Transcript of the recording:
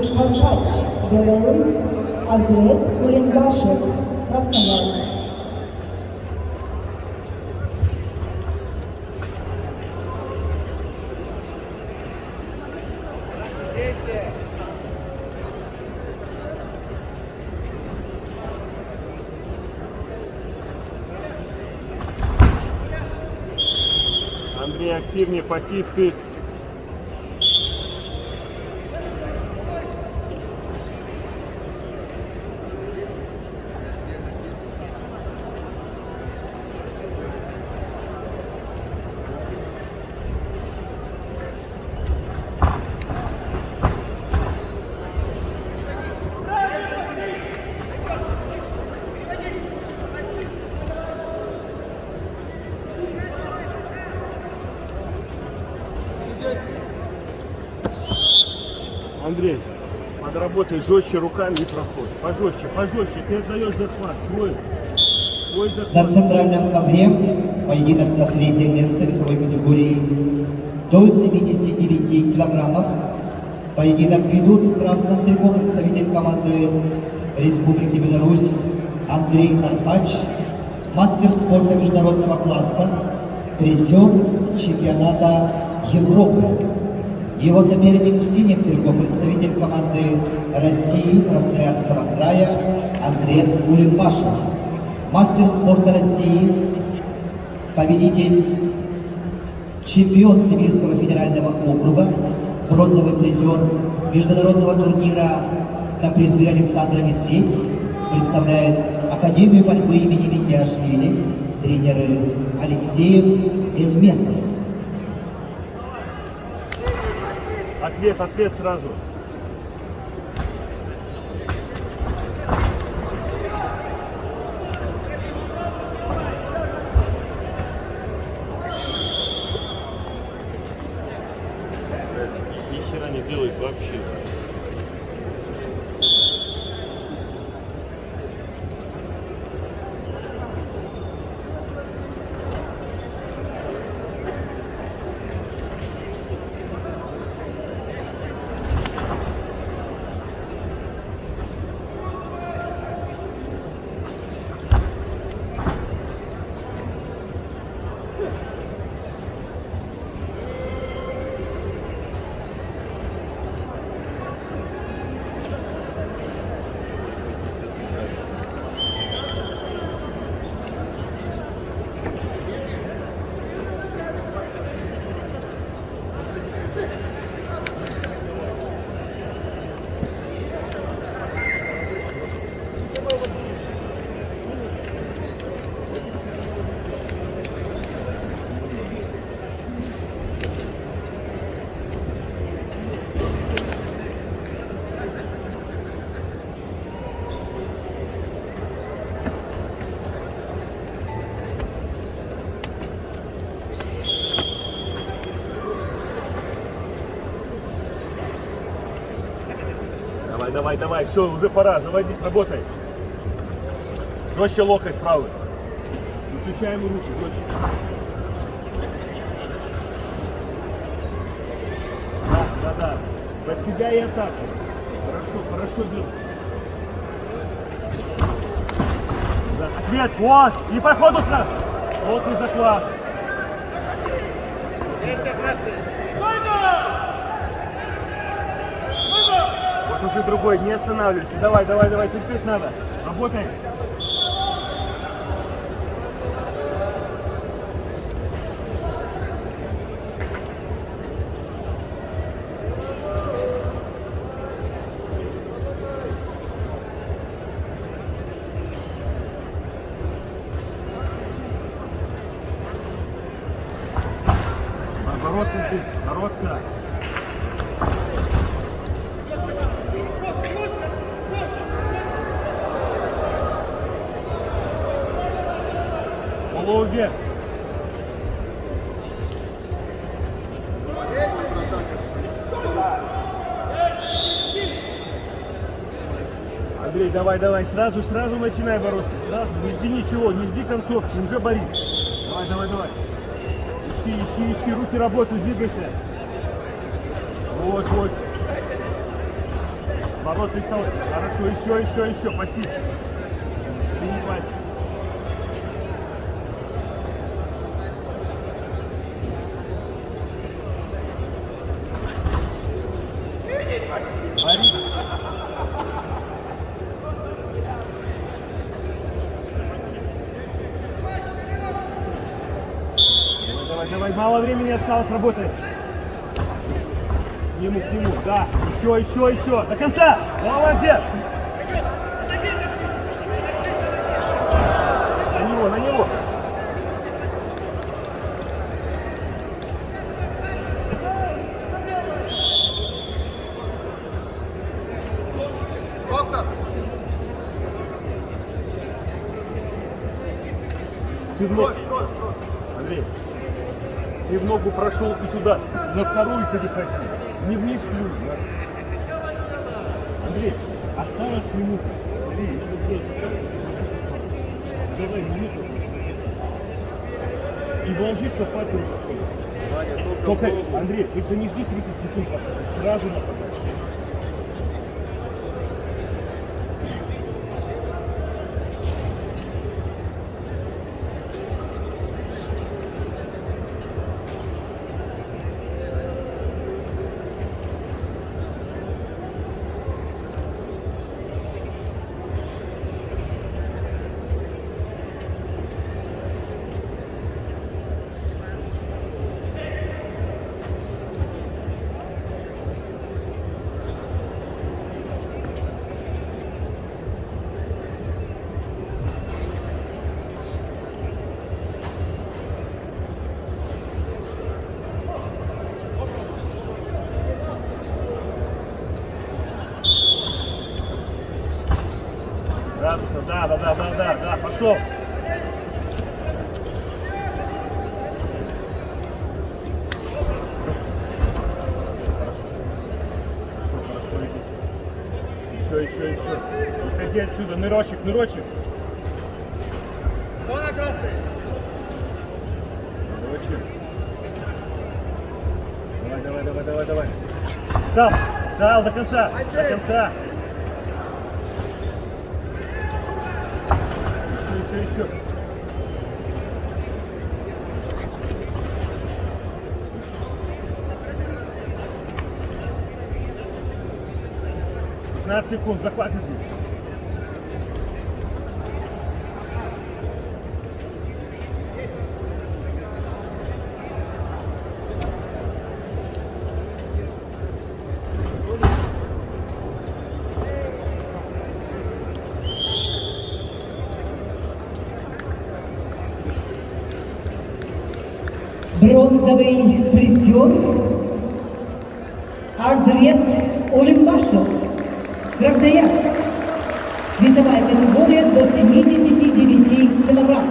Карпач, Беларусь, Азрет Улембашев, Красноярск. Андрей, активнее пассивкой. Андрей, подработай жестче руками и проход. Пожестче, пожестче. Ты отдаешь захват. Свой захват. На центральном ковре поединок за третье место весовой категории до 79 килограммов. Поединок ведут в красном трико представитель команды Республики Беларусь Андрей Карпач, мастер спорта международного класса, призер чемпионата Европы. Его соперник в синем трико представитель команды России Красноярского края Азрет Улембашев, мастер спорта России, победитель, чемпион Сибирского федерального округа, бронзовый призер международного турнира на призы Александра Медведь, представляет Академию борьбы имени Миндиашвили, тренеры Алексеев и Эльмесов. Ответ сразу. Ни хера не делает вообще. Давай, все, уже пора, заводись, работай. Жестче локоть правый. Включаем руки, жестче. Да. Под себя и атаку. Хорошо делай. Да, ответ, вот, и по ходу сразу. Плотный захват. Вот уже другой, не останавливайся. Давай, терпеть надо. Работай. Бороться. Голову вверх. Андрей, давай, сразу начинай бороться, сразу, не жди ничего, не жди концовки, уже борись. Давай. Ищи, руки работают, двигайся. Вот. Ворот приставай. Хорошо, еще. Паси. Извини, пальцы. Борис. Давай, мало времени осталось, работай. К нему, да. Еще. До конца. Молодец. На него. Ты в ногу. Андрей. Ты в ногу прошел и туда. За вторую ты хотел. Не вниз плюнь. Андрей, осталось минута. Давай минуту. И вложиться в папу. Только, Андрей, ты не жди 30 секунд, сразу нападай. Да, пошел. Хорошо, еще. Выходи отсюда, нырочек. Кто на красный? Нырочек. Давай. Встал до конца. Еще. 15 секунд, захватывай. Бронзовый призер Азрет Улембашев, Красноярск. Весовая категория до 79 килограмм.